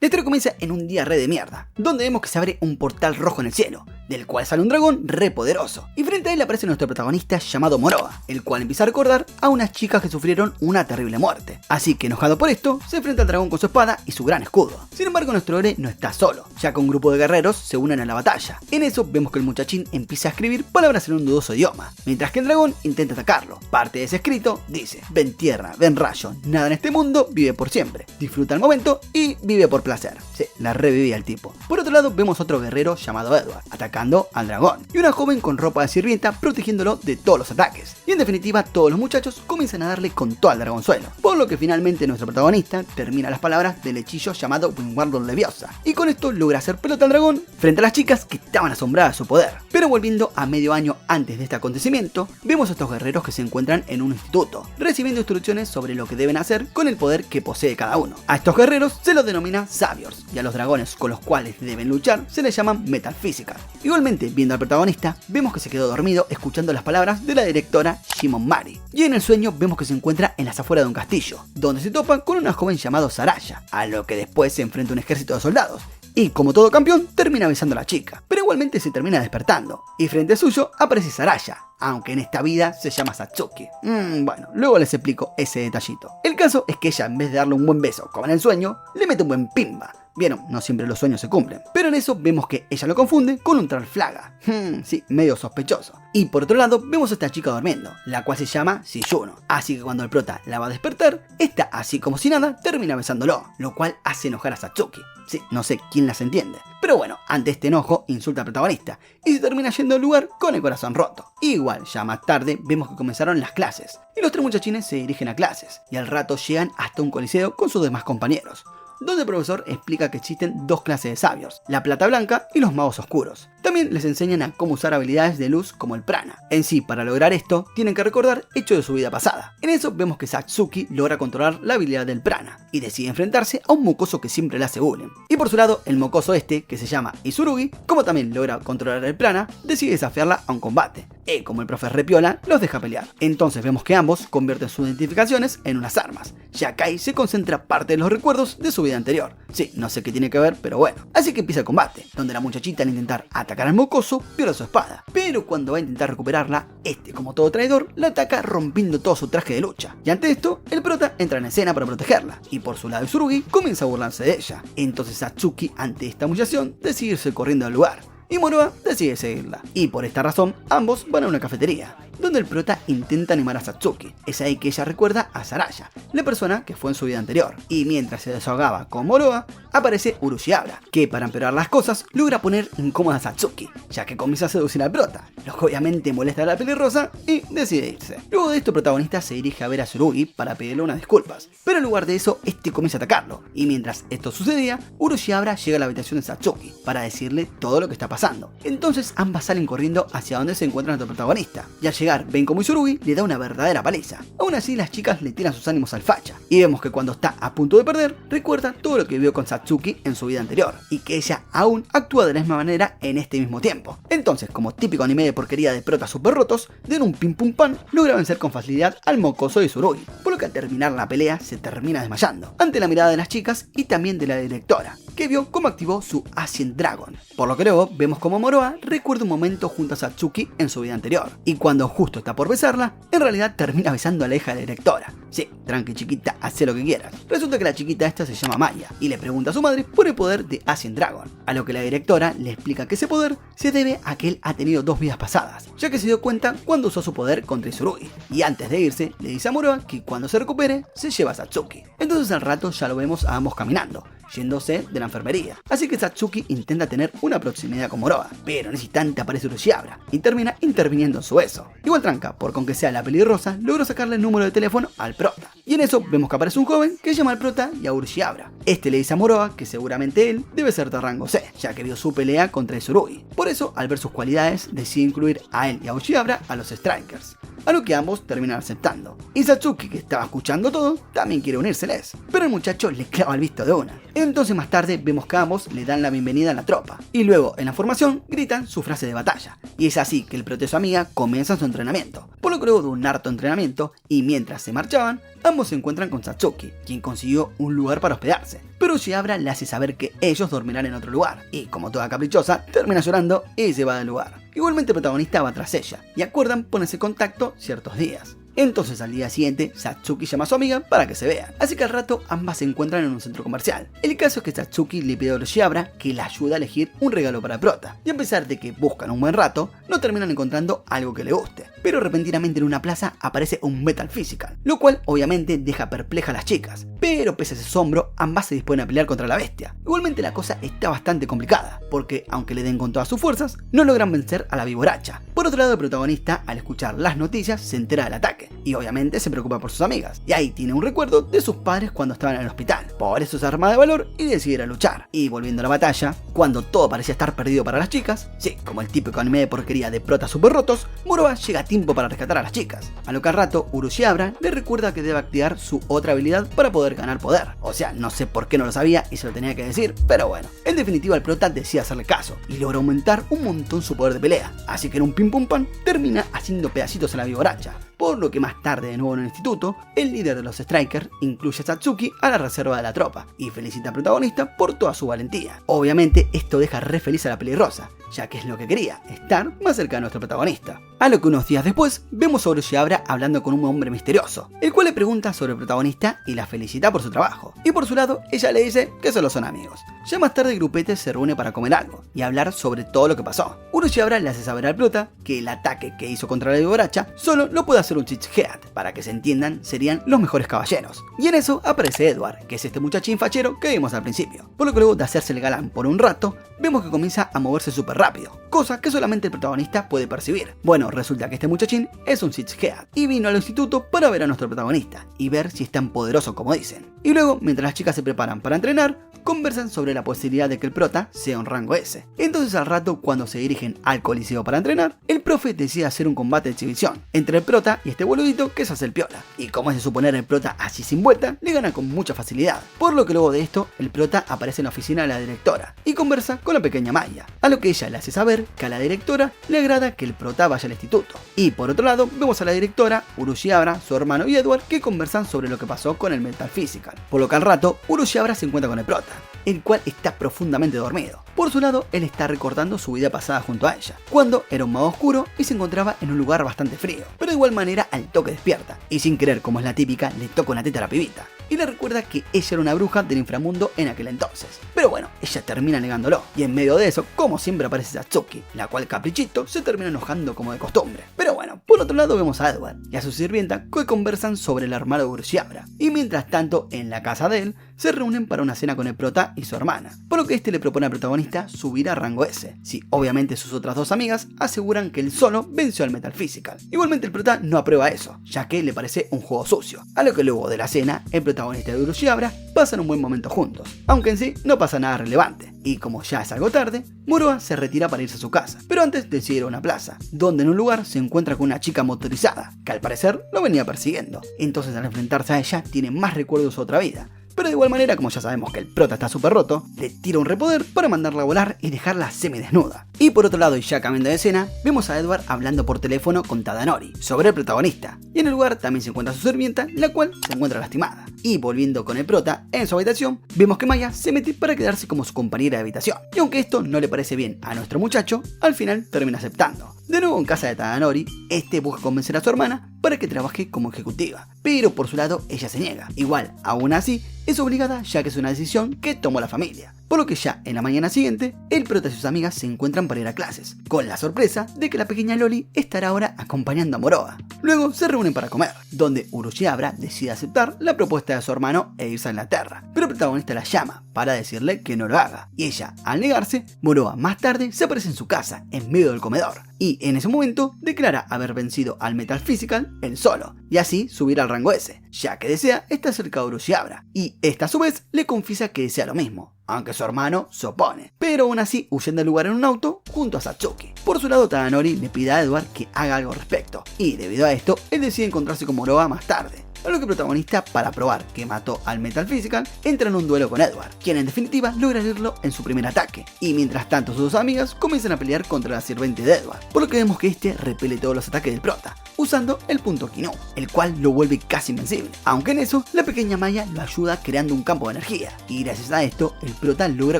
La historia comienza en un día re de mierda, donde vemos que se abre un portal rojo en el cielo, del cual sale un dragón re poderoso, y frente a él aparece nuestro protagonista llamado Moroa, el cual empieza a recordar a unas chicas que sufrieron una terrible muerte. Así que enojado por esto, se enfrenta al dragón con su espada y su gran escudo. Sin embargo, nuestro héroe no está solo, ya que un grupo de guerreros se unen a la batalla. En eso vemos que el muchachín empieza a escribir palabras en un dudoso idioma, mientras que el dragón intenta atacarlo. Parte de ese escrito dice: ven tierra, ven rayo, nada en este mundo vive por siempre, disfruta el momento y vive por placer. Sí, la revivía el tipo. Por otro lado vemos otro guerrero llamado Edward, atacando al dragón, y una joven con ropa de sirvienta protegiéndolo de todos los ataques. Y en definitiva todos los muchachos comienzan a darle con todo al dragonzuelo, por lo que finalmente nuestro protagonista termina las palabras del hechillo llamado Wingardium Leviosa, y con esto logra hacer pelota al dragón frente a las chicas que estaban asombradas de su poder. Pero volviendo a medio año antes de este acontecimiento, vemos a estos guerreros que se encuentran en un instituto, recibiendo instrucciones sobre lo que deben hacer con el poder que posee cada uno. A estos guerreros se los denomina sabios, y a los dragones con los cuales deben luchar se les llaman metafísicas. Igualmente, viendo al protagonista, vemos que se quedó dormido escuchando las palabras de la directora Shimon Mari, y en el sueño vemos que se encuentra en las afueras de un castillo, donde se topa con una joven llamada Saraya, a lo que después se enfrenta a un ejército de soldados, y como todo campeón termina besando a la chica, pero igualmente se termina despertando, y frente a suyo aparece Saraya, aunque en esta vida se llama Satsuki. Bueno, luego les explico ese detallito. El caso es que ella, en vez de darle un buen beso como en el sueño, le mete un buen pimba. Vieron, no siempre los sueños se cumplen, pero en eso vemos que ella lo confunde con un Tralflaga. Sí, medio sospechoso. Y por otro lado vemos a esta chica durmiendo, la cual se llama Shiyuno, así que cuando el prota la va a despertar, esta, así como si nada, termina besándolo, lo cual hace enojar a Satsuki. Sí, no sé quién las entiende, pero bueno, ante este enojo insulta al protagonista y se termina yendo al lugar con el corazón roto. Igual, ya más tarde vemos que comenzaron las clases, y los tres muchachines se dirigen a clases, y al rato llegan hasta un coliseo con sus demás compañeros, donde el profesor explica que existen dos clases de sabios, la plata blanca y los magos oscuros. También les enseñan a cómo usar habilidades de luz como el prana. En sí, para lograr esto, tienen que recordar hechos de su vida pasada. En eso vemos que Satsuki logra controlar la habilidad del prana y decide enfrentarse a un mocoso que siempre le hace bullying. Y por su lado, el mocoso este, que se llama Isurugi, como también logra controlar el prana, decide desafiarla a un combate. Y como el profe repiola, los deja pelear. Entonces vemos que ambos convierten sus identificaciones en unas armas, ya que ahí se concentra parte de los recuerdos de su vida anterior. Sí, no sé qué tiene que ver, pero bueno. Así que empieza el combate, donde la muchachita al intentar atacar al mocoso pierde su espada, pero cuando va a intentar recuperarla, este, como todo traidor, la ataca rompiendo todo su traje de lucha. Y ante esto, el prota entra en escena para protegerla, y por su lado Isurugi comienza a burlarse de ella. Entonces Satsuki, ante esta humillación, decide irse corriendo del lugar, y Moroa decide seguirla, y por esta razón ambos van a una cafetería, donde el prota intenta animar a Satsuki. Es ahí que ella recuerda a Saraya, la persona que fue en su vida anterior, y mientras se desahogaba con Moroa, aparece Urushiabra, que para empeorar las cosas logra poner incómoda a Satsuki, ya que comienza a seducir al prota, lo que obviamente molesta a la pelirrosa y decide irse. Luego de esto el protagonista se dirige a ver a Tsurugi para pedirle unas disculpas, pero en lugar de eso este comienza a atacarlo, y mientras esto sucedía, Urushiabra llega a la habitación de Satsuki para decirle todo lo que está pasando. Entonces ambas salen corriendo hacia donde se encuentra nuestro protagonista, y al llegar ven como Isurugi le da una verdadera paliza. Aún así las chicas le tiran sus ánimos al facha, y vemos que cuando está a punto de perder, recuerda todo lo que vivió con Satsuki en su vida anterior, y que ella aún actúa de la misma manera en este mismo tiempo. Entonces, como típico anime de porquería de protas super rotos, de un pim pum pan, logra vencer con facilidad al mocoso de Isurugi, por lo que al terminar la pelea se termina desmayando, ante la mirada de las chicas y también de la directora, que vio cómo activó su Ancient Dragon. Por lo que luego vemos como Moroa recuerda un momento junto a Satsuki en su vida anterior, y cuando justo está por besarla, en realidad termina besando a la hija de la directora. Sí, tranqui chiquita, haz lo que quieras. Resulta que la chiquita esta se llama Maya, y le pregunta a su madre por el poder de Ancient Dragon, a lo que la directora le explica que ese poder se debe a que él ha tenido dos vidas pasadas, ya que se dio cuenta cuando usó su poder contra Isurugi, y antes de irse le dice a Moroa que cuando se recupere se lleva a Satsuki. Entonces al rato ya lo vemos a ambos caminando, yéndose de la enfermería. Así que Satsuki intenta tener una proximidad con Moroa, pero en ese instante aparece Urushiabra y termina interviniendo en su beso. Igual tranca, porque aunque sea la pelirrosa, logró sacarle el número de teléfono al prota. Y en eso vemos que aparece un joven que llama al prota y a Urushiabra. Este le dice a Moroa que seguramente él debe ser de rango C, ya que vio su pelea contra Isurugi. Por eso, al ver sus cualidades, decide incluir a él y a Urushiabra a los Strikers, a lo que ambos terminan aceptando. Y Satsuki, que estaba escuchando todo, también quiere unírseles, pero el muchacho le clava el visto de una. Entonces más tarde vemos que ambos le dan la bienvenida a la tropa, y luego en la formación gritan su frase de batalla, y es así que el prota y su amiga comienzan su entrenamiento, por lo que luego de un harto entrenamiento, y mientras se marchaban, ambos se encuentran con Satsuki, quien consiguió un lugar para hospedarse, pero Uruchihabra le hace saber que ellos dormirán en otro lugar, y como toda caprichosa, termina llorando y se va del lugar. Igualmente el protagonista va tras ella, y acuerdan ponerse en contacto ciertos días. Entonces al día siguiente, Satsuki llama a su amiga para que se vean, así que al rato ambas se encuentran en un centro comercial. El caso es que Satsuki le pide a Uruchihabra que la ayude a elegir un regalo para Prota, y a pesar de que buscan un buen rato, no terminan encontrando algo que le guste. Pero repentinamente en una plaza aparece un Metal Physical, lo cual obviamente deja perpleja a las chicas, pero pese a ese asombro, ambas se disponen a pelear contra la bestia. Igualmente la cosa está bastante complicada, porque aunque le den con todas sus fuerzas, no logran vencer a la víboracha. Por otro lado, el protagonista, al escuchar las noticias, se entera del ataque, y obviamente se preocupa por sus amigas, y ahí tiene un recuerdo de sus padres cuando estaban en el hospital. Por eso se arma de valor y decide ir a luchar. Y volviendo a la batalla, cuando todo parecía estar perdido para las chicas, sí, como el típico anime de porquería de protas super rotos, Moroha llega a tiempo para rescatar a las chicas. A lo que al rato, Uruchihabra le recuerda que debe activar su otra habilidad para poder ganar poder. O sea, no sé por qué no lo sabía y se lo tenía que decir, pero bueno. En definitiva, el prota decide hacerle caso y logra aumentar un montón su poder de pelea. Así que en un pim pum pam termina haciendo pedacitos a la víboracha. Por lo que más tarde, de nuevo en el instituto, el líder de los Strikers incluye a Satsuki a la reserva de la tropa y felicita al protagonista por toda su valentía. Obviamente esto deja re feliz a la pelirrosa, ya que es lo que quería, estar más cerca de nuestro protagonista. A lo que unos días después, vemos a Uruchihabra hablando con un hombre misterioso, el cual le pregunta sobre el protagonista y la felicita por su trabajo. Y por su lado, ella le dice que solo son amigos. Ya más tarde el grupete se reúne para comer algo y hablar sobre todo lo que pasó. Uruchihabra le hace saber al prota que el ataque que hizo contra la víboracha solo lo puede hacer un Chichehead. Para que se entiendan, serían los mejores caballeros. Y en eso aparece Edward, que es este muchachín fachero que vimos al principio. Por lo que luego de hacerse el galán por un rato, vemos que comienza a moverse súper rápido, cosa que solamente el protagonista puede percibir. Bueno, resulta que este muchachín es un Chichehead y vino al instituto para ver a nuestro protagonista y ver si es tan poderoso como dicen. Y luego, mientras las chicas se preparan para entrenar, conversan sobre la posibilidad de que el prota sea un rango S. Entonces al rato, cuando se dirigen al coliseo para entrenar, el profe decide hacer un combate de exhibición entre el prota y este boludito que se hace el piola. Y como es de suponer, el prota así sin vuelta, le gana con mucha facilidad. Por lo que luego de esto, el prota aparece en la oficina de la directora y conversa con la pequeña Maya, a lo que ella le hace saber que a la directora le agrada que el prota vaya al instituto. Y por otro lado, vemos a la directora, Uruchihabra, su hermano y Edward que conversan sobre lo que pasó con el Metal Physical. Por lo que al rato, Uruchihabra se encuentra con el prota, el cual está profundamente dormido. Por su lado, él está recordando su vida pasada junto a ella, cuando era un mago oscuro y se encontraba en un lugar bastante frío, pero de igual manera al toque despierta, y sin querer, como es la típica, le toca una teta a la pibita, y le recuerda que ella era una bruja del inframundo en aquel entonces. Pero bueno, ella termina negándolo, y en medio de eso, como siempre aparece Satsuki, la cual caprichito se termina enojando como de costumbre. Pero bueno, por otro lado vemos a Edward y a su sirvienta que conversan sobre el hermano de Uruchihabra, y mientras tanto, en la casa de él, se reúnen para una cena con el prota y su hermana, por lo que este le propone al protagonista subir a rango S. Si obviamente sus otras dos amigas aseguran que él solo venció al Metal Physical. Igualmente el prota no aprueba eso, ya que le parece un juego sucio, a lo que luego de la cena, el protagonista de Uruchihabra pasan un buen momento juntos, aunque en sí no pasa nada relevante. Y como ya es algo tarde, Moroha se retira para irse a su casa, pero antes decide ir a una plaza, donde en un lugar se encuentra con una chica motorizada, que al parecer lo venía persiguiendo. Entonces al enfrentarse a ella tiene más recuerdos de su otra vida. Pero de igual manera, como ya sabemos que el prota está súper roto, le tira un repoder para mandarla a volar y dejarla semidesnuda. Y por otro lado, y ya cambiando de escena, vemos a Edward hablando por teléfono con Tadanori sobre el protagonista. Y en el lugar también se encuentra su sirvienta, la cual se encuentra lastimada. Y volviendo con el prota en su habitación, vemos que Maya se mete para quedarse como su compañera de habitación. Y aunque esto no le parece bien a nuestro muchacho, al final termina aceptando. De nuevo en casa de Tadanori, este busca convencer a su hermana para que trabaje como ejecutiva, pero por su lado ella se niega. Igual, aún así, es obligada ya que es una decisión que tomó la familia. Por lo que ya en la mañana siguiente, el prota y sus amigas se encuentran para ir a clases, con la sorpresa de que la pequeña Loli estará ahora acompañando a Moroha. Luego se reúnen para comer, donde Uruchihabra decide aceptar la propuesta de su hermano e irse a Inglaterra, pero el protagonista la llama para decirle que no lo haga, y ella, al negarse, Moroha más tarde se aparece en su casa, en medio del comedor, y en ese momento declara haber vencido al Metal Physical él solo, y así subir al rango S, ya que desea estar cerca de Uruchihabra, y esta a su vez le confiesa que desea lo mismo, aunque su hermano se opone, pero aún así huyen del lugar en un auto junto a Satsuki. Por su lado, Tadanori le pide a Edward que haga algo al respecto, y debido a esto, él decide encontrarse con Moroha más tarde. a lo que el protagonista, para probar que mató al Metal Physical, entra en un duelo con Edward, quien en definitiva logra herirlo en su primer ataque, y mientras tanto sus dos amigas comienzan a pelear contra la sirviente de Edward, por lo que vemos que este repele todos los ataques del prota, usando el punto Kinou, el cual lo vuelve casi invencible, aunque en eso la pequeña Maya lo ayuda creando un campo de energía, y gracias a esto el prota logra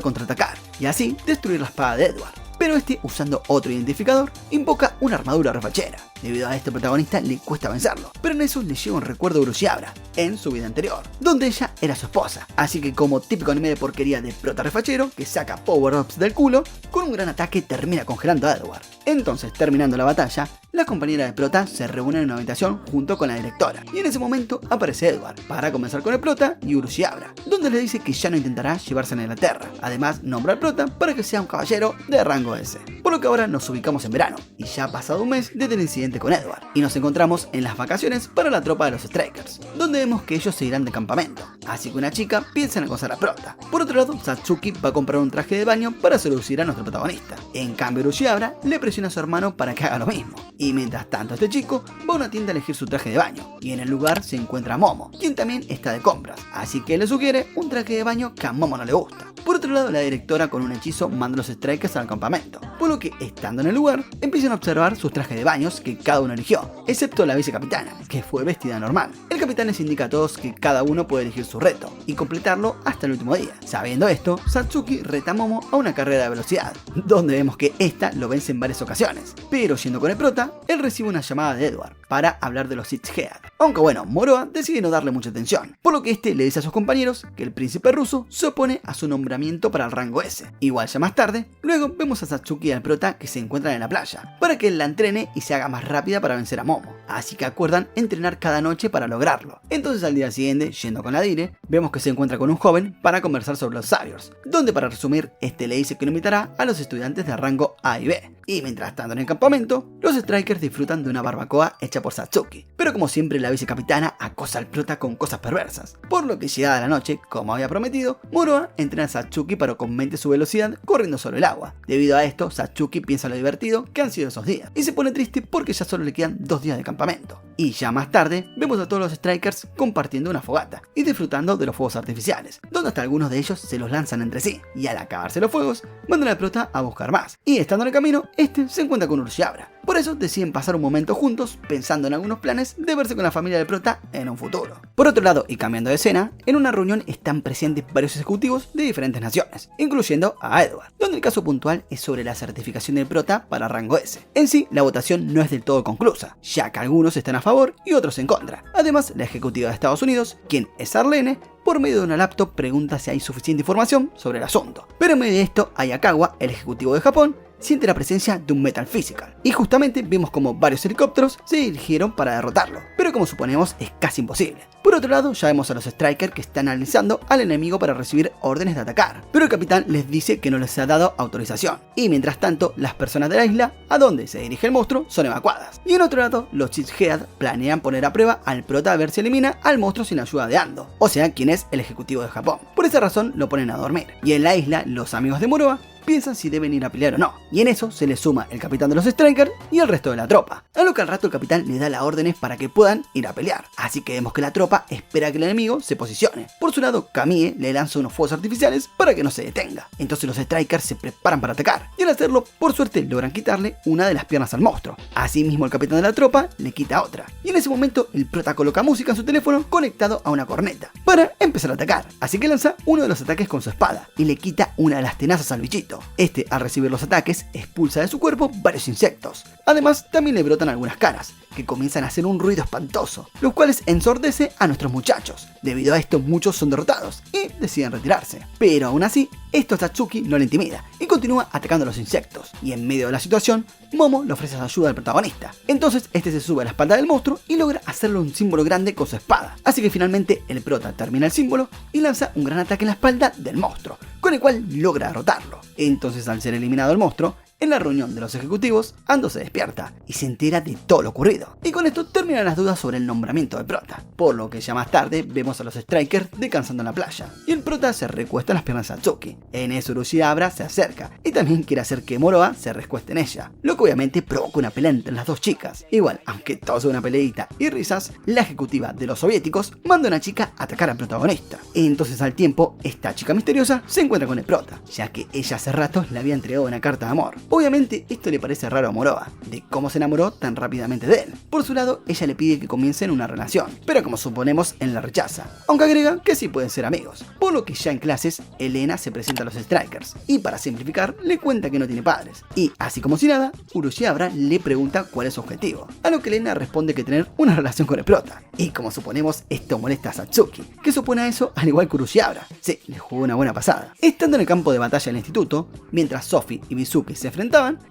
contraatacar, y así destruir la espada de Edward. Pero este, usando otro identificador, invoca una armadura refachera. Debido a esto, el protagonista le cuesta vencerlo, pero en eso le llega un recuerdo de Uruchiabra, en su vida anterior, donde ella era su esposa. Así que, como típico anime de porquería de prota refachero, que saca power-ups del culo, con un gran ataque termina congelando a Edward. Entonces, terminando la batalla, la compañera de prota se reúne en una habitación junto con la directora, y en ese momento aparece Edward, para comenzar con el prota y Uruchiabra, donde le dice que ya no intentará llevarse a Inglaterra. Además, nombra al prota para que sea un caballero de rango S. Por lo que ahora nos ubicamos en verano, y ya ha pasado un mes desde el incidente con Edward, y nos encontramos en las vacaciones para la tropa de los Strikers, donde vemos que ellos se irán de campamento, así que una chica piensa en acosar a prota. Por otro lado, Satsuki va a comprar un traje de baño para seducir a nuestro protagonista. En cambio, Uruchiabra le presiona a su hermano para que haga lo mismo, y mientras tanto este chico va a una tienda a elegir su traje de baño, y en el lugar se encuentra Momo, quien también está de compras, así que le sugiere un traje de baño que a Momo no le gusta. Por otro lado, la directora con un hechizo manda a los Strikers al campamento, por lo que, estando en el lugar, empiezan a observar sus trajes de baños que cada uno eligió, excepto la vicecapitana, que fue vestida normal. El capitán les indica a todos que cada uno puede elegir su reto y completarlo hasta el último día. Sabiendo esto, Satsuki reta a Momo a una carrera de velocidad, donde vemos que esta lo vence en varias ocasiones, pero yendo con el prota, él recibe una llamada de Edward para hablar de los Sitchhead. Aunque bueno, Moroa decide no darle mucha atención, por lo que este le dice a sus compañeros que el príncipe ruso se opone a su nombramiento para el rango S. Igual ya más tarde, luego vemos a Satsuki y al prota que se encuentran en la playa, para que él la entrene y se haga más rápida para vencer a Momo, así que acuerdan entrenar cada noche para lograrlo. Entonces al día siguiente, yendo con la Dire, vemos que se encuentra con un joven para conversar sobre los sabios, donde para resumir, este le dice que no invitará a los estudiantes de rango A y B. Y mientras tanto en el campamento, los Strikers disfrutan de una barbacoa hecha por Satsuki, pero como siempre la vicecapitana acosa al prota con cosas perversas, por lo que llegada la noche, como había prometido, Moroa entrena a Satsuki para que aumente su velocidad corriendo sobre el agua. Debido a esto, Satsuki piensa lo divertido que han sido esos días, y se pone triste porque ya solo le quedan 2 días de campamento. Y ya más tarde, vemos a todos los Strikers compartiendo una fogata y disfrutando de los fuegos artificiales, donde hasta algunos de ellos se los lanzan entre sí, y al acabarse los fuegos, mandan al prota a buscar más, y estando en el camino, este se encuentra con Uruchiabra. Por eso deciden pasar un momento juntos, pensando en algunos planes de verse con la familia del prota en un futuro. Por otro lado, y cambiando de escena, en una reunión están presentes varios ejecutivos de diferentes naciones, incluyendo a Edward, donde el caso puntual es sobre la certificación del prota para rango S. En sí, la votación no es del todo conclusa, ya que algunos están a favor y otros en contra. Además, la ejecutiva de Estados Unidos, quien es Arlene, por medio de una laptop pregunta si hay suficiente información sobre el asunto. Pero en medio de esto, Ayakawa, el ejecutivo de Japón, siente la presencia de un Metal Physical, y justamente vemos como varios helicópteros se dirigieron para derrotarlo, pero como suponemos es casi imposible. Por otro lado, ya vemos a los Strikers que están analizando al enemigo para recibir órdenes de atacar, pero el capitán les dice que no les ha dado autorización, y mientras tanto las personas de la isla a donde se dirige el monstruo son evacuadas. Y en otro lado, los Sitchhead planean poner a prueba al prota a ver si elimina al monstruo sin ayuda de Ando, o sea, quien es el ejecutivo de Japón. Por esa razón lo ponen a dormir, y en la isla los amigos de Moroa piensan si deben ir a pelear o no, y en eso se les suma el capitán de los Strikers y el resto de la tropa, a lo que al rato el capitán le da las órdenes para que puedan ir a pelear, así que vemos que la tropa espera que el enemigo se posicione. Por su lado, Kamie le lanza unos fuegos artificiales para que no se detenga, entonces los Strikers se preparan para atacar, y al hacerlo, por suerte logran quitarle una de las piernas al monstruo. Asimismo, el capitán de la tropa le quita otra, y en ese momento el prota coloca música en su teléfono conectado a una corneta, para empezar a atacar, así que lanza uno de los ataques con su espada, y le quita una de las tenazas al bichito. Este, al recibir los ataques, expulsa de su cuerpo varios insectos. Además, también le brotan algunas caras, que comienzan a hacer un ruido espantoso, los cuales ensordece a nuestros muchachos. Debido a esto, muchos son derrotados y deciden retirarse. Pero aún así, esto a Satsuki no le intimida y continúa atacando a los insectos. Y en medio de la situación, Momo le ofrece ayuda al protagonista. Entonces, este se sube a la espalda del monstruo y logra hacerle un símbolo grande con su espada. Así que finalmente, el prota termina el símbolo y lanza un gran ataque en la espalda del monstruo, con el cual logra derrotarlo. Entonces, al ser eliminado el monstruo, En la reunión de los ejecutivos, Ando se despierta y se entera de todo lo ocurrido. Y con esto terminan las dudas sobre el nombramiento de prota, por lo que ya más tarde vemos a los Strikers descansando en la playa. Y el prota se recuesta en las piernas de Satsuki. En eso Urushiabra se acerca y también quiere hacer que Moroha se recueste en ella, lo que obviamente provoca una pelea entre las dos chicas. Igual, aunque todo sea una peleita y risas, la ejecutiva de los soviéticos manda a una chica a atacar al protagonista. Entonces al tiempo, esta chica misteriosa se encuentra con el prota, ya que ella hace rato le había entregado una carta de amor. Obviamente esto le parece raro a Moroha, de cómo se enamoró tan rápidamente de él. Por su lado, ella le pide que comiencen una relación, pero como suponemos, él la rechaza, aunque agrega que sí pueden ser amigos. Por lo que ya en clases, Elena se presenta a los Strikers, y para simplificar, le cuenta que no tiene padres. Y así como si nada, Urushiabra le pregunta cuál es su objetivo, a lo que Elena responde que tener una relación con el prota. Y como suponemos, esto molesta a Satsuki, que supone a eso al igual que Urushiabra. Sí, le jugó una buena pasada. Estando en el campo de batalla del instituto, mientras Sophie y Mizuki se enfrentaban,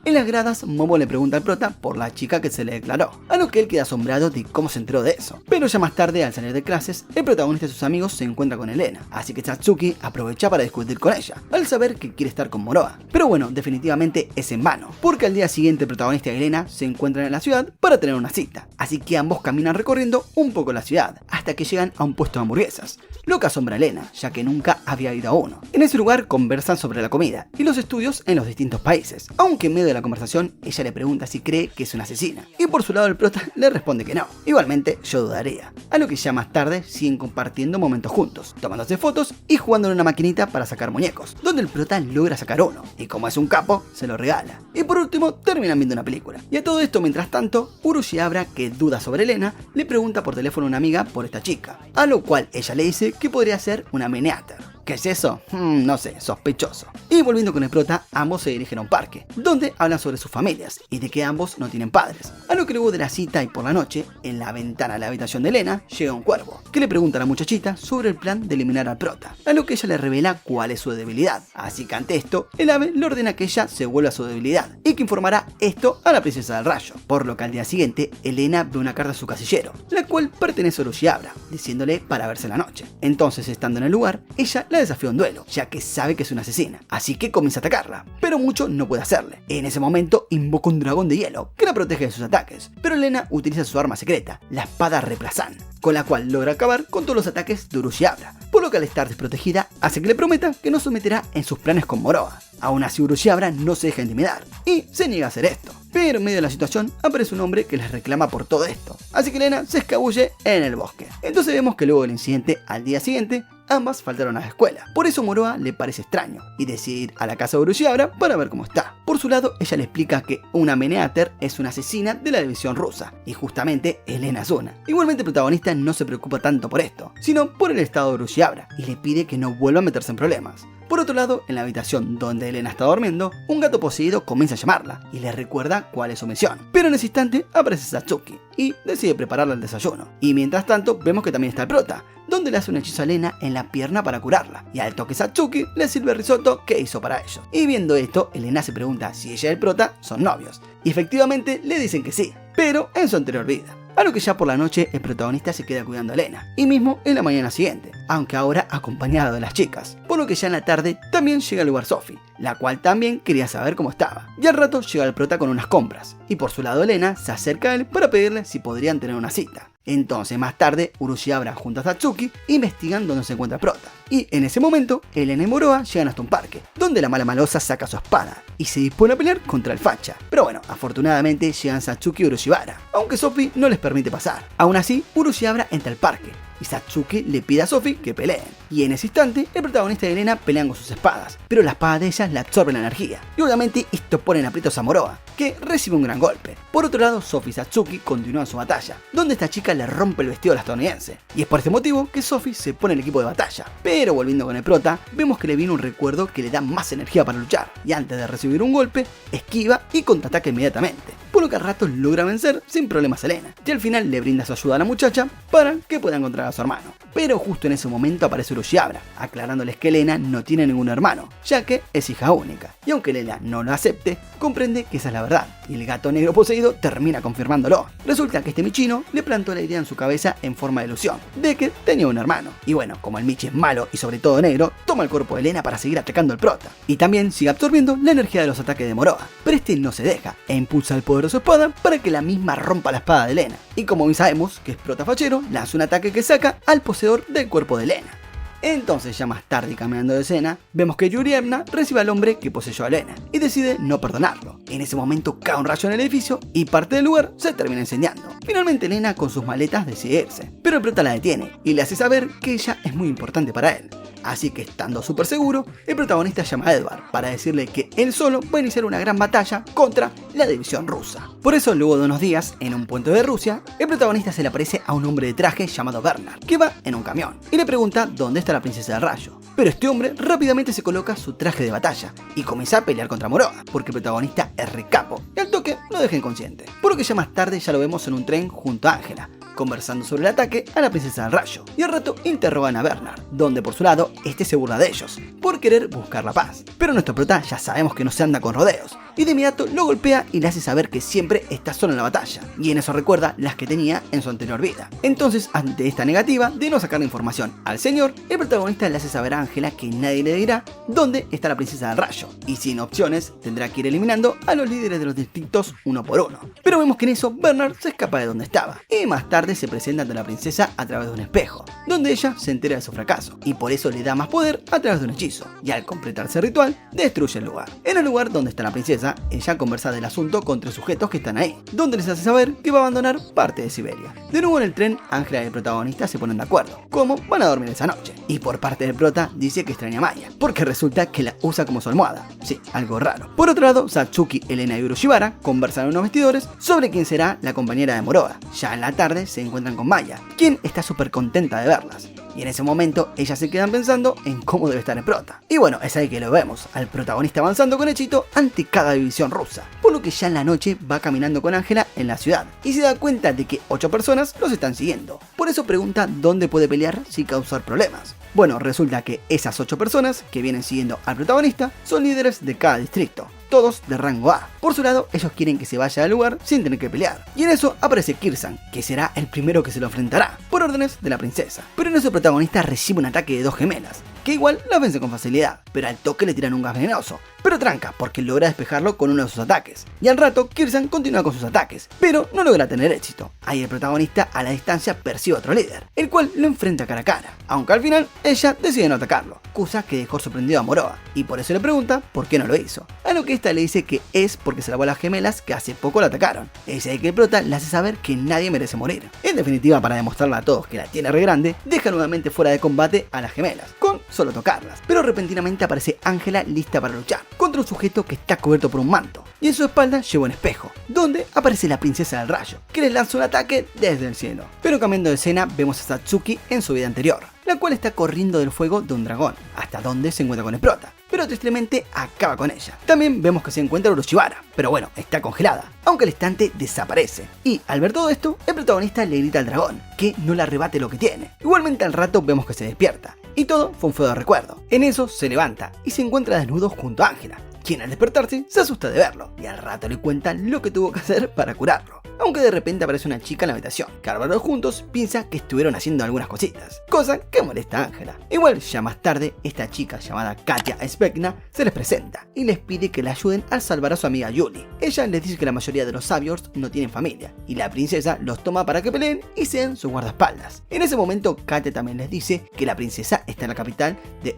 en las gradas Momo le pregunta al prota por la chica que se le declaró, a lo que él queda asombrado de cómo se enteró de eso. Pero ya más tarde, al salir de clases, el protagonista y sus amigos se encuentra con Elena, así que Satsuki aprovecha para discutir con ella, al saber que quiere estar con Moroha. Pero bueno, definitivamente es en vano, porque al día siguiente el protagonista y Elena se encuentran en la ciudad para tener una cita, así que ambos caminan recorriendo un poco la ciudad, hasta que llegan a un puesto de hamburguesas, lo que asombra a Elena, ya que nunca había ido a uno. En ese lugar conversan sobre la comida y los estudios en los distintos países, aunque en medio de la conversación ella le pregunta si cree que es una asesina, y por su lado el prota le responde que no. Igualmente yo dudaría, a lo que ya más tarde siguen compartiendo momentos juntos, tomándose fotos y jugando en una maquinita para sacar muñecos, donde el prota logra sacar uno, y como es un capo, se lo regala. Y por último terminan viendo una película. Y a todo esto, mientras tanto, Urushiabra, que duda sobre Elena, le pregunta por teléfono a una amiga por esta chica, a lo cual ella le dice que podría ser una meneater. ¿Qué es eso? No sé, sospechoso. Y volviendo con el prota, ambos se dirigen a un parque, donde hablan sobre sus familias y de que ambos no tienen padres. A lo que luego de la cita y por la noche, en la ventana de la habitación de Elena, llega un cuervo, que le pregunta a la muchachita sobre el plan de eliminar al prota, a lo que ella le revela cuál es su debilidad. Así que ante esto, el ave le ordena que ella se vuelva a su debilidad, y que informará esto a la princesa del rayo. Por lo que al día siguiente, Elena ve una carta a su casillero, la cual pertenece a Urushiabra, diciéndole para verse la noche. Entonces, estando en el lugar, ella la desafía a un duelo, ya que sabe que es una asesina, así que comienza a atacarla, pero mucho no puede hacerle. En ese momento invoca un dragón de hielo, que la protege de sus ataques, pero Elena utiliza su arma secreta, la espada Replazan, con la cual logra acabar con todos los ataques de Urushiabra, por lo que al estar desprotegida, hace que le prometa que no se meterá en sus planes con Moroha. Aún así Urushiabra no se deja intimidar, y se niega a hacer esto. Pero en medio de la situación aparece un hombre que les reclama por todo esto, así que Elena se escabulle en el bosque. Entonces vemos que luego del incidente, al día siguiente, ambas faltaron a la escuela. Por eso Moroha le parece extraño y decide ir a la casa de Urushiabra para ver cómo está. Por su lado, ella le explica que una meneater es una asesina de la división rusa, y justamente Elena es una. Igualmente el protagonista no se preocupa tanto por esto, sino por el estado de Urushiabra, y le pide que no vuelva a meterse en problemas. Por otro lado, en la habitación donde Elena está durmiendo, un gato poseído comienza a llamarla y le recuerda cuál es su misión. Pero en ese instante aparece Satsuki y decide prepararle el desayuno. Y mientras tanto, vemos que también está el prota, donde le hace un hechizo a Elena en la pierna para curarla. Y al toque Satsuki le sirve el risotto que hizo para ellos. Y viendo esto, Elena se pregunta si ella y el prota son novios. Y efectivamente le dicen que sí, pero en su anterior vida. A lo que ya por la noche el protagonista se queda cuidando a Elena, y mismo en la mañana siguiente, aunque ahora acompañado de las chicas, por lo que ya en la tarde también llega al lugar Sophie, la cual también quería saber cómo estaba, y al rato llega el prota con unas compras, y por su lado Elena se acerca a él para pedirle si podrían tener una cita. Entonces más tarde Urushiabra junto a Satsuki investigan dónde se encuentra el prota, y en ese momento Elena y Moroha llegan hasta un parque, donde la mala malosa saca su espada y se dispone a pelear contra el facha. Pero bueno, afortunadamente llegan Satsuki y Urushiabra, aunque Sophie no les permite pasar. Aún así, Urushiabra entra al parque y Satsuki le pide a Sophie que peleen. Y en ese instante, el protagonista y Elena pelean con sus espadas, pero la espada de ellas le absorbe la energía. Y obviamente esto pone en aprietos a Moroha, que recibe un gran golpe. Por otro lado, Sophie y Satsuki continúan su batalla, donde esta chica le rompe el vestido a la estadounidense. Y es por este motivo que Sophie se pone en el equipo de batalla. Pero volviendo con el prota, vemos que le viene un recuerdo que le da más energía para luchar. Y antes de recibir un golpe, esquiva y contraataca inmediatamente. Por por lo que al rato logra vencer sin problemas a Elena, y al final le brinda su ayuda a la muchacha para que pueda encontrar a su hermano. Pero justo en ese momento aparece Urushiabra, aclarándoles que Elena no tiene ningún hermano, ya que es hija única, y aunque Elena no lo acepte, comprende que esa es la verdad, y el gato negro poseído termina confirmándolo. Resulta que este Michino le plantó la idea en su cabeza en forma de ilusión, de que tenía un hermano, y bueno, como el Michi es malo y sobre todo negro, toma el cuerpo de Elena para seguir atacando al prota, y también sigue absorbiendo la energía de los ataques de Moroa, pero este no se deja, e impulsa el poder de su espada para que la misma rompa la espada de Elena, y como bien sabemos que es prota fachero, lanza un ataque que saca al poseedor del cuerpo de Elena. Entonces, ya más tarde, cambiando de escena, vemos que Yurievna recibe al hombre que poseyó a Elena y decide no perdonarlo. En ese momento cae un rayo en el edificio y parte del lugar se termina incendiando. Finalmente Elena con sus maletas decide irse, pero el prota la detiene y le hace saber que ella es muy importante para él. Así que estando súper seguro, el protagonista llama a Edward para decirle que él solo va a iniciar una gran batalla contra la división rusa. Por eso, luego de unos días, en un puente de Rusia, el protagonista se le aparece a un hombre de traje llamado Bernard, que va en un camión, y le pregunta dónde está la princesa del rayo. Pero este hombre rápidamente se coloca su traje de batalla y comienza a pelear contra Moroa, porque el protagonista es recapo y al toque lo deja inconsciente. Por lo que ya más tarde ya lo vemos en un tren junto a Ángela, conversando sobre el ataque a la princesa del rayo, y al rato interrogan a Bernard, donde por su lado este se burla de ellos, por querer buscar la paz. Pero nuestro prota ya sabemos que no se anda con rodeos, y de inmediato lo golpea y le hace saber que siempre está solo en la batalla, y en eso recuerda las que tenía en su anterior vida. Entonces, ante esta negativa de no sacar la información al señor, el protagonista le hace saber a Ángela que nadie le dirá dónde está la princesa del rayo, y sin opciones tendrá que ir eliminando a los líderes de los distritos uno por uno. Pero vemos que en eso Bernard se escapa de donde estaba, y más tarde se presenta ante la princesa a través de un espejo, donde ella se entera de su fracaso, y por eso le da más poder a través de un hechizo, y al completarse el ritual, destruye el lugar. En el lugar donde está la princesa, ella conversa del asunto con tres sujetos que están ahí, donde les hace saber que va a abandonar parte de Siberia. De nuevo en el tren, Ángela y el protagonista se ponen de acuerdo, cómo van a dormir esa noche, y por parte del prota dice que extraña a Maya, porque resulta que la usa como su almohada. Sí, algo raro. Por otro lado, Satsuki, Elena y Urushiwara conversan en unos vestidores sobre quién será la compañera de Moroa. Ya en la tarde se encuentran con Maya, quien está súper contenta de verlas. Y en ese momento ellas se quedan pensando en cómo debe estar el prota. Y bueno, es ahí que lo vemos, al protagonista avanzando con éxito ante cada división rusa. Por lo que ya en la noche va caminando con Ángela en la ciudad y se da cuenta de que 8 personas los están siguiendo. Por eso pregunta dónde puede pelear sin causar problemas. Bueno, resulta que esas 8 personas que vienen siguiendo al protagonista son líderes de cada distrito, todos de rango A. Por su lado, ellos quieren que se vaya al lugar sin tener que pelear. Y en eso aparece Kirsan, que será el primero que se lo enfrentará, por órdenes de la princesa. Pero en eso el protagonista recibe un ataque de 2 gemelas, que igual la vence con facilidad, pero al toque le tiran un gas venenoso. Pero tranca, porque logra despejarlo con uno de sus ataques. Y al rato, Kirsan continúa con sus ataques, pero no logra tener éxito. Ahí el protagonista a la distancia percibe a otro líder, el cual lo enfrenta cara a cara. Aunque al final, ella decide no atacarlo, cosa que dejó sorprendido a Moroa, y por eso le pregunta por qué no lo hizo. A lo que esta le dice que es porque salvó a las gemelas que hace poco la atacaron. Es ahí que el prota le hace saber que nadie merece morir. En definitiva, para demostrarle a todos que la tiene re grande, deja nuevamente fuera de combate a las gemelas, con solo tocarlas. Pero repentinamente aparece Ángela lista para luchar contra un sujeto que está cubierto por un manto, y en su espalda lleva un espejo, donde aparece la princesa del rayo, que les lanza un ataque desde el cielo. Pero cambiando de escena, vemos a Satsuki en su vida anterior, la cual está corriendo del fuego de un dragón, hasta donde se encuentra con el prota, pero tristemente acaba con ella. También vemos que se encuentra Urushiwara, pero bueno, está congelada, aunque al instante desaparece. Y al ver todo esto, el protagonista le grita al dragón que no le arrebate lo que tiene. Igualmente al rato vemos que se despierta, y todo fue un feo recuerdo. En eso se levanta y se encuentra desnudo junto a Ángela, quien al despertarse se asusta de verlo, y al rato le cuentan lo que tuvo que hacer para curarlo. Aunque de repente aparece una chica en la habitación, que al verlos juntos piensa que estuvieron haciendo algunas cositas, cosa que molesta a Ángela. Igual ya más tarde, esta chica llamada Katia Spekna se les presenta y les pide que la ayuden al salvar a su amiga Yuli. Ella les dice que la mayoría de los sabios no tienen familia, y la princesa los toma para que peleen y sean sus guardaespaldas. En ese momento, Katia también les dice que la princesa está en la capital de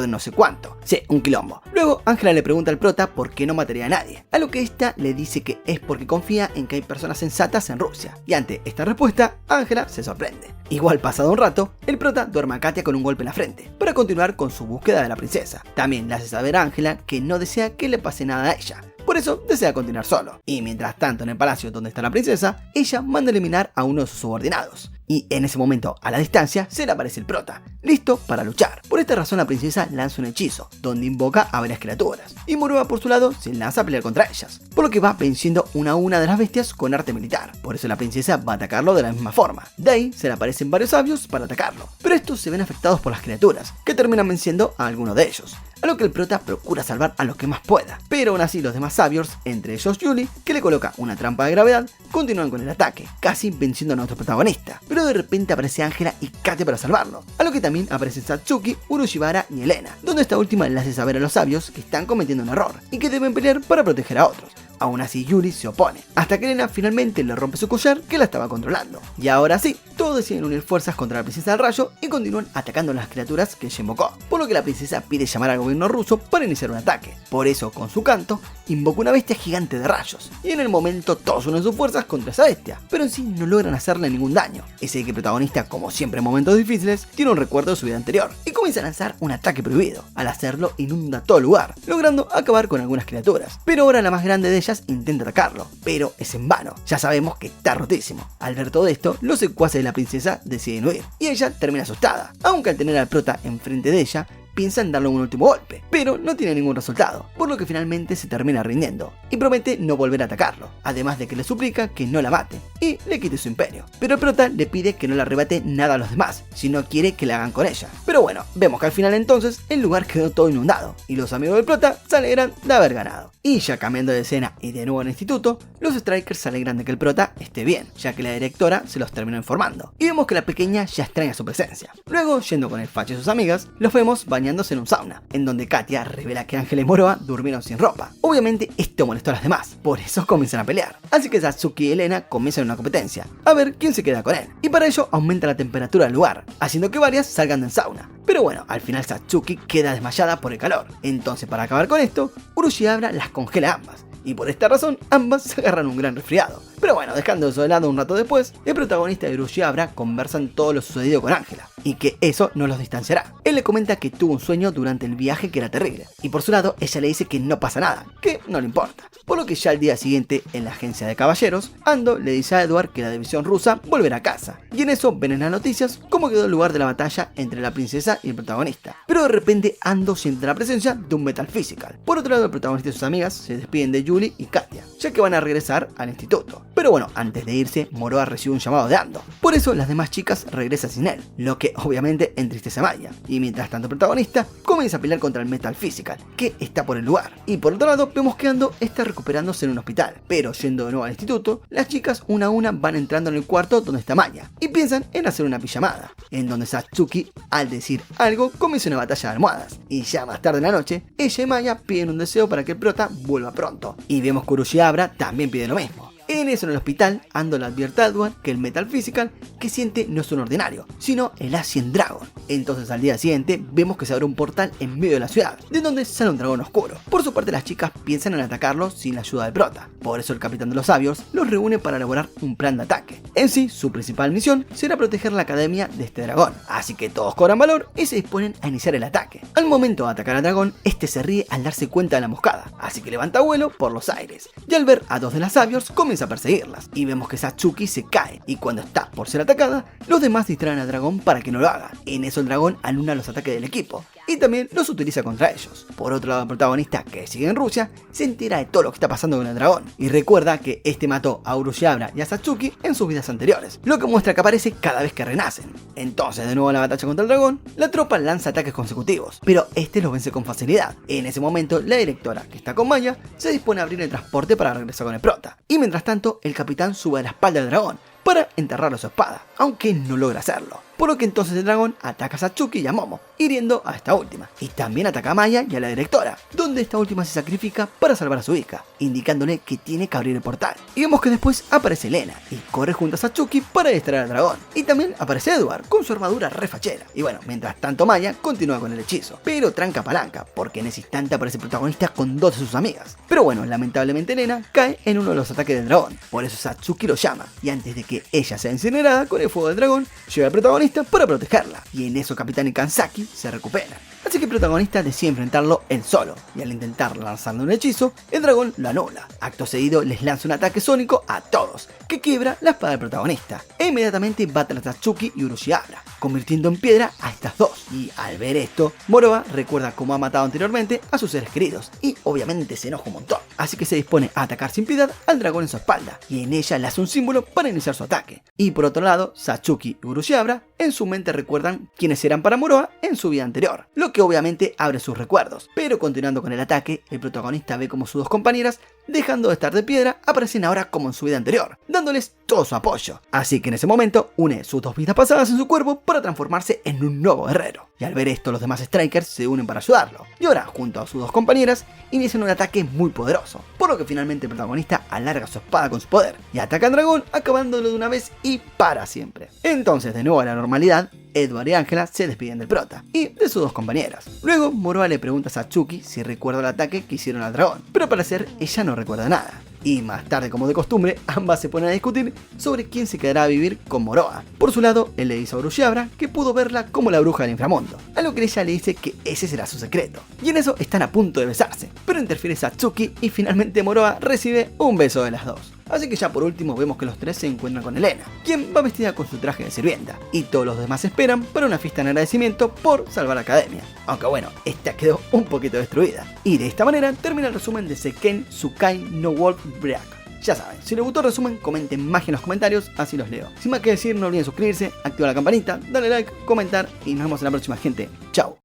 no sé cuánto. Sí, un quilombo. Luego, Ángela le pregunta al prota por qué no mataría a nadie, a lo que esta le dice que es porque confía en que hay personas sensatas en Rusia, y ante esta respuesta, Ángela se sorprende. Igual pasado un rato, el prota duerme a Katia con un golpe en la frente, para continuar con su búsqueda de la princesa. También le hace saber a Ángela que no desea que le pase nada a ella, por eso desea continuar solo. Y mientras tanto en el palacio donde está la princesa, ella manda eliminar a uno de sus subordinados. y en ese momento, a la distancia, se le aparece el prota, listo para luchar. Por esta razón la princesa lanza un hechizo, donde invoca a varias criaturas, y Moroa por su lado se lanza a pelear contra ellas, por lo que va venciendo una a una de las bestias con arte militar. Por eso la princesa va a atacarlo de la misma forma. De ahí se le aparecen varios sabios para atacarlo, pero estos se ven afectados por las criaturas, que terminan venciendo a alguno de ellos, a lo que el prota procura salvar a lo que más pueda. Pero aún así los demás sabios, entre ellos Julie, que le coloca una trampa de gravedad, continúan con el ataque, casi venciendo a nuestro protagonista. Pero de repente aparece Ángela y Katia para salvarlo, a lo que también aparecen Satsuki, Urushibara y Elena, donde esta última le hace saber a los sabios que están cometiendo un error y que deben pelear para proteger a otros. Aún así Yuri se opone, hasta que Elena finalmente le rompe su collar que la estaba controlando. Y ahora sí, todos deciden unir fuerzas contra la princesa del rayo y continúan atacando a las criaturas que ella invocó, por lo que la princesa pide llamar al gobierno ruso para iniciar un ataque. Por eso, con su canto, invoca una bestia gigante de rayos, y en el momento todos unen sus fuerzas contra esa bestia, pero en sí no logran hacerle ningún daño. Es el que el protagonista, como siempre en momentos difíciles, tiene un recuerdo de su vida anterior, y comienza a lanzar un ataque prohibido. Al hacerlo, inunda todo el lugar, logrando acabar con algunas criaturas, pero ahora la más grande de ellas intenta atacarlo, pero es en vano, ya sabemos que está rotísimo. Al ver todo esto, los secuaces de la princesa deciden huir, y ella termina asustada, aunque al tener al prota enfrente de ella, piensa en darle un último golpe, pero no tiene ningún resultado, por lo que finalmente se termina rindiendo y promete no volver a atacarlo, además de que le suplica que no la mate y le quite su imperio. Pero el prota le pide que no le arrebate nada a los demás, si no quiere que la hagan con ella. Pero bueno, vemos que al final entonces el lugar quedó todo inundado y los amigos del prota se alegran de haber ganado. Y ya cambiando de escena y de nuevo en el instituto, los Strikers se alegran de que el prota esté bien, ya que la directora se los terminó informando, y vemos que la pequeña ya extraña su presencia. Luego, yendo con el Facho y sus amigas, los vemos bañándose en un sauna, en donde Katia revela que Ángela y Moroa durmieron sin ropa. Obviamente esto molestó a las demás, por eso comienzan a pelear. Así que Satsuki y Elena comienzan una competencia, a ver quién se queda con él, y para ello aumenta la temperatura del lugar, haciendo que varias salgan del sauna. Pero bueno, al final Satsuki queda desmayada por el calor, entonces para acabar con esto, Urushibara las congela a ambas, y por esta razón ambas se agarran un gran resfriado. Pero bueno, dejando eso de lado un rato después, el protagonista de Urushibara conversan todo lo sucedido con Ángela, y que eso no los distanciará. Él le comenta que tuvo un sueño durante el viaje que era terrible, y por su lado ella le dice que no pasa nada, que no le importa. Por lo que ya al día siguiente, en la agencia de caballeros, Ando le dice a Edward que la división rusa volverá a casa, y en eso ven en las noticias cómo quedó el lugar de la batalla entre la princesa y el protagonista. Pero de repente Ando siente la presencia de un Metal Physical. Por otro lado, el protagonista y sus amigas se despiden de Julie y Katia, ya que van a regresar al instituto. Pero bueno, antes de irse, Moroa recibe un llamado de Ando. Por eso las demás chicas regresan sin él, lo que obviamente entristece a Maya. Y mientras tanto el protagonista comienza a pelear contra el Metal Physical, que está por el lugar. Y por otro lado, vemos que Ando está recuperándose en un hospital. Pero yendo de nuevo al instituto, las chicas una a una van entrando en el cuarto donde está Maya, y piensan en hacer una pijamada, en donde Satsuki, al decir algo, comienza una batalla de almohadas. Y ya más tarde en la noche, ella y Maya piden un deseo para que el prota vuelva pronto. Y vemos que Urushibara también pide lo mismo. En eso, en el hospital, Ando le advierte a Edward que el Metal Physical que siente no es un ordinario, sino el Ancient Dragon. Entonces al día siguiente vemos que se abre un portal en medio de la ciudad, de donde sale un dragón oscuro. Por su parte, las chicas piensan en atacarlo sin la ayuda del prota. Por eso el capitán de los sabios los reúne para elaborar un plan de ataque. En sí, su principal misión será proteger la academia de este dragón, así que todos cobran valor y se disponen a iniciar el ataque. Al momento de atacar al dragón, este se ríe al darse cuenta de la emboscada, así que levanta vuelo por los aires, y al ver a dos de las sabios comienza a perseguirlas, y vemos que Satsuki se cae, y cuando está por ser atacada, los demás distraen al dragón para que no lo haga. En eso el dragón anula los ataques del equipo, y también los utiliza contra ellos. Por otro lado, el protagonista, que sigue en Rusia, se entera de todo lo que está pasando con el dragón, y recuerda que este mató a Urushibara y a Satsuki en sus vidas anteriores, lo que muestra que aparece cada vez que renacen. Entonces, de nuevo en la batalla contra el dragón, la tropa lanza ataques consecutivos, pero este los vence con facilidad. En ese momento, la directora, que está con Maya, se dispone a abrir el transporte para regresar con el prota, y mientras tanto, el capitán sube a la espalda del dragón para enterrarlo a su espada, aunque no logra hacerlo. Por lo que entonces el dragón ataca a Satsuki y a Momo, hiriendo a esta última. Y también ataca a Maya y a la directora, donde esta última se sacrifica para salvar a su hija, indicándole que tiene que abrir el portal. Y vemos que después aparece Elena y corre junto a Satsuki para distraer al dragón. Y también aparece Edward con su armadura refachera. Y bueno, mientras tanto Maya continúa con el hechizo, pero tranca palanca, porque en ese instante aparece el protagonista con dos de sus amigas. Pero bueno, lamentablemente Elena cae en uno de los ataques del dragón, por eso Satsuki lo llama, y antes de que ella sea incinerada con el fuego del dragón, llega el protagonista para protegerla, y en eso Capitán y Kanzaki se recuperan. así que el protagonista decide enfrentarlo él solo, y al intentar lanzarle un hechizo, el dragón lo anula. Acto seguido les lanza un ataque sónico a todos, que quiebra la espada del protagonista, e inmediatamente va tras Satsuki y Urushihabra, convirtiendo en piedra a estas dos. Y al ver esto, Moroha recuerda cómo ha matado anteriormente a sus seres queridos, y obviamente se enoja un montón, así que se dispone a atacar sin piedad al dragón en su espalda, y en ella le hace un símbolo para iniciar su ataque. Y por otro lado, Satsuki y Urushihabra en su mente recuerdan quiénes eran para Moroha en su vida anterior, lo que obviamente abre sus recuerdos. Pero continuando con el ataque, el protagonista ve como sus dos compañeras, dejando de estar de piedra, aparecen ahora como en su vida anterior, dándoles todo su apoyo. Así que en ese momento une sus dos vidas pasadas en su cuerpo para transformarse en un nuevo guerrero. Y al ver esto, los demás Strikers se unen para ayudarlo, y ahora junto a sus dos compañeras inician un ataque muy poderoso, por lo que finalmente el protagonista alarga su espada con su poder y ataca al dragón, acabándolo de una vez y para siempre. Entonces, de nuevo a la normalidad, Edward y Angela se despiden del prota y de sus dos compañeras. Luego, Moroha le pregunta a Satsuki si recuerda el ataque que hicieron al dragón, pero al parecer ella no recuerda nada. Y más tarde, como de costumbre, ambas se ponen a discutir sobre quién se quedará a vivir con Moroha. Por su lado, él le dice a Urushihabra que pudo verla como la bruja del inframundo, a lo que ella le dice que ese será su secreto. Y en eso están a punto de besarse, pero interfiere Satsuki y finalmente Moroha recibe un beso de las dos. Así que ya por último vemos que los tres se encuentran con Elena, quien va vestida con su traje de sirvienta, y todos los demás esperan para una fiesta en agradecimiento por salvar la academia. Aunque bueno, esta quedó un poquito destruida. Y de esta manera termina el resumen de Seiken Tsukai no Wolf Break. Ya saben, si les gustó el resumen, comenten magia en los comentarios, así los leo. Sin más que decir, no olviden suscribirse, activar la campanita, darle like, comentar y nos vemos en la próxima, gente. Chao.